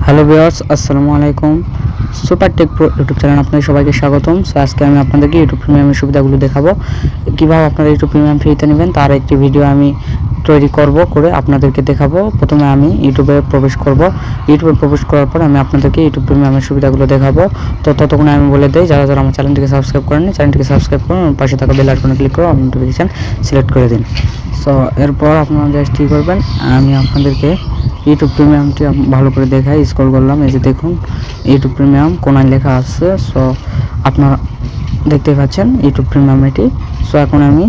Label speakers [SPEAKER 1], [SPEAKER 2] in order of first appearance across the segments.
[SPEAKER 1] Hello viewers, আসসালামু আলাইকুম। Super take pro YouTube channel আপনাদের সবাইকে স্বাগতম। সো আজকে আমি আপনাদেরকে ইউটিউব প্রিমিয়ামের সুবিধাগুলো দেখাবো, কীভাবে আপনারা ইউটিউব প্রিমিয়াম ফ্রিতে নেবেন তার একটি ভিডিও আমি তৈরি করে আপনাদেরকে দেখাবো। প্রথমে আমি ইউটিউবে প্রবেশ করব। ইউটিউবে প্রবেশ করার পর আমি আপনাদেরকে ইউটিউব প্রিমিয়ামের সুবিধাগুলো দেখাবো। তো ততক্ষণে আমি বলে দিই, যারা যারা আমার চ্যানেলটিকে সাবস্ক্রাইব করেননি চ্যানেলটিকে সাবস্ক্রাইব করুন, পাশে থাকা বেল আইকনে ক্লিক করে অল নোটিফিকেশান সিলেক্ট করে দিন। সো এরপর আপনারা জাস্ট কী করবেন, আমি আপনাদেরকে ইউটিউব প্রিমিয়ামটি ভালো করে দেখাই। স্ক্রল করলাম, এই যে দেখুন ইউটিউব প্রিমিয়াম কোনায় লেখা আছে। সো আপনারা দেখতে পাচ্ছেন ইউটিউব প্রিমিয়াম এটি। সো এখন আমি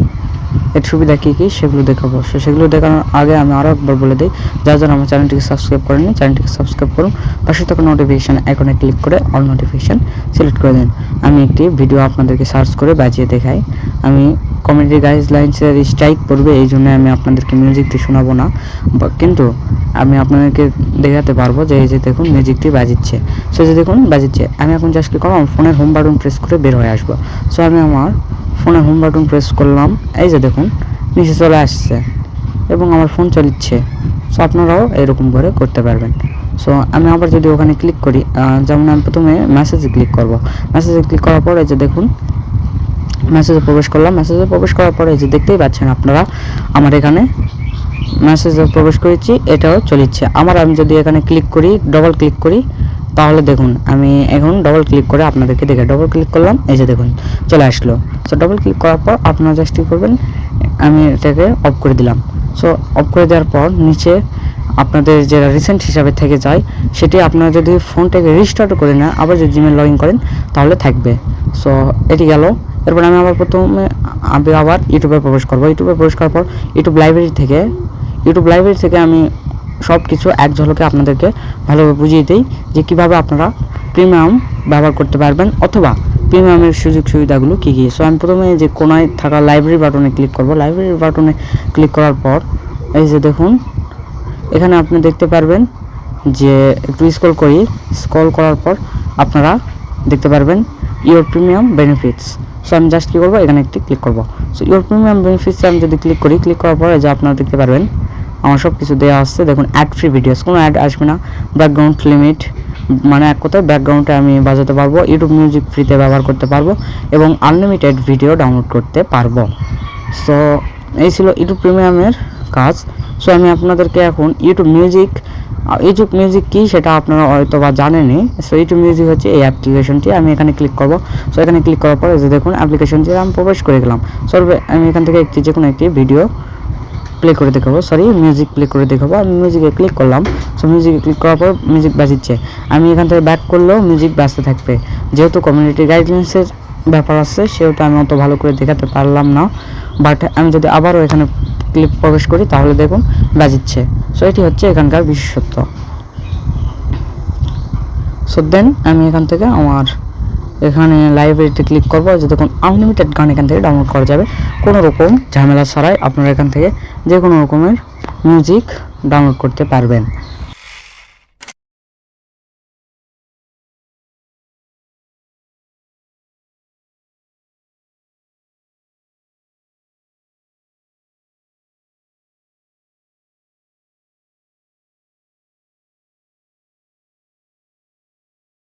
[SPEAKER 1] এর সুবিধা কী কী সেগুলো দেখাবো। সো সেগুলো দেখানোর আগে আমি আরও একবার বলে দিই, যারা যারা আমার চ্যানেলটিকে সাবস্ক্রাইব করেননি চ্যানেলটিকে সাবস্ক্রাইব করুন, পাশে থাকা নোটিফিকেশান আইকনে ক্লিক করে অল নোটিফিকেশান সিলেক্ট করে দিন। আমি একটি ভিডিও আপনাদেরকে সার্চ করে বাজিয়ে দেখাই। আমি কমিউনিটি গাইডলাইন্সের স্ট্রাইক পড়বে, এই জন্য আমি আপনাদেরকে মিউজিকটি শোনাবো না, কিন্তু আমি আপনাদেরকে দেখাতে পারবো যে এই যে দেখুন মিউজিকটি বাজিচ্ছে। সো যে দেখুন বাজিচ্ছে, আমি এখন জাস্ট কী করবো, আমার ফোনের হোম বাটন প্রেস করে বের হয়ে আসবো। সো আমি আমার ফোনের হোম বাটন প্রেস করলাম, এই যে দেখুন নিচে চলে আসছে এবং আমার ফোন চলছে। সো আপনারাও এরকম করে করতে পারবেন। সো আমি আবার যদি ওখানে ক্লিক করি, যেমন আমি প্রথমে মেসেজে ক্লিক করব। মেসেজে ক্লিক করার পর এই যে দেখুন মেসেজে প্রবেশ করলাম। মেসেজে প্রবেশ করার পরে যে দেখতেই পাচ্ছেন আপনারা আমার এখানে মেসেজে প্রবেশ করেছি, এটাও চলেছে আমার। আমি যদি এখানে ক্লিক করি, ডবল ক্লিক করি, তাহলে দেখুন আমি এখন ডবল ক্লিক করে আপনাদেরকে দেখে ডবল ক্লিক করলাম, এই যে দেখুন চলে আসলো। সো ডবল ক্লিক করার পর আপনারা জাস্ট কী করবেন, আমি এটাকে অফ করে দিলাম। সো অফ করে দেওয়ার পর নিচে আপনাদের যেটা রিসেন্ট হিসাবে থেকে যায় সেটি আপনারা যদি ফোনটাকে রিস্টার্ট করে নেন, আবার যদি জিমেল লগ ইন করেন তাহলে থাকবে। সো এটি গেল। এরপর আমি আবার ইউটিউবে প্রবেশ করব। ইউটিউবে প্রবেশ করার পর ইউটিউব লাইব্রেরি থেকে আমি সব কিছু এক ঝলকে আপনাদেরকে ভালোভাবে বুঝিয়ে দিই যে কীভাবে আপনারা প্রিমিয়াম ব্যবহার করতে পারবেন অথবা প্রিমিয়ামের সুযোগ সুবিধাগুলো কী কী। সো আমি প্রথমে যে কোনায় থাকা লাইব্রেরি বাটনে ক্লিক করব। লাইব্রেরি বাটনে ক্লিক করার পর এই যে দেখুন এখানে আপনি দেখতে পারবেন যে একটু স্ক্রল করার পর আপনারা দেখতে পারবেন ইওর প্রিমিয়াম বেনিফিটস। সো আমি জাস্ট কী করবো, এখানে একটি ক্লিক করব। সো ইওর প্রিমিয়াম বেনিফিটসে আমি যদি ক্লিক করার পরে যে আপনারা দেখতে পারবেন আমার সব কিছু দেওয়া আসছে। দেখুন অ্যাড ফ্রি ভিডিওস, কোনো অ্যাড আসবে না। ব্যাকগ্রাউন্ড লিমিট, মানে এক কথায় ব্যাকগ্রাউন্ডে আমি বাজাতে পারবো। ইউটিউব মিউজিক ফ্রিতে ব্যবহার করতে পারবো এবং আনলিমিটেড ভিডিও ডাউনলোড করতে পারবো। সো এই ছিল ইউটিউব প্রিমিয়ামের কাজ। সো আমি আপনাদেরকে এখন ইউটিউব মিউজিক কী সেটা আপনারা হয়তো বা জানেনই। সো ইউটিউব মিউজিক হচ্ছে এই অ্যাপ্লিকেশনটি। আমি এখানে ক্লিক করব। সো এখানে ক্লিক করার পরে যে দেখুন অ্যাপ্লিকেশনটি আমি প্রবেশ করে গেলাম। সো আমি এখান থেকে যে কোনো একটি ভিডিও প্লে করে দেখাবো, মিউজিক প্লে করে দেখাবো। আমি মিউজিকে ক্লিক করলাম। সো মিউজিকে ক্লিক করার পর মিউজিক বাজিচ্ছে। আমি এখান থেকে ব্যাক করলেও মিউজিক বাজতে থাকবে। যেহেতু কমিউনিটি গাইডলাইন্সের ব্যাপার আছে সেহেতু আমি অত ভালো করে দেখাতে পারলাম না, বাট আমি যদি আবারও এখানে প্রবেশ করি তাহলে দেখুন বাজিচ্ছে। সো এটি হচ্ছে এখানকার বিশেষত্ব। সো দেন আমি এখান থেকে আমার এখানে লাইব্রেরিতে ক্লিক করবো, যে দেখুন আনলিমিটেড গান এখান থেকে ডাউনলোড করা যাবে কোনো রকম ঝামেলা ছাড়াই। আপনারা এখান থেকে যে কোনো রকমের মিউজিক ডাউনলোড করতে পারবেন।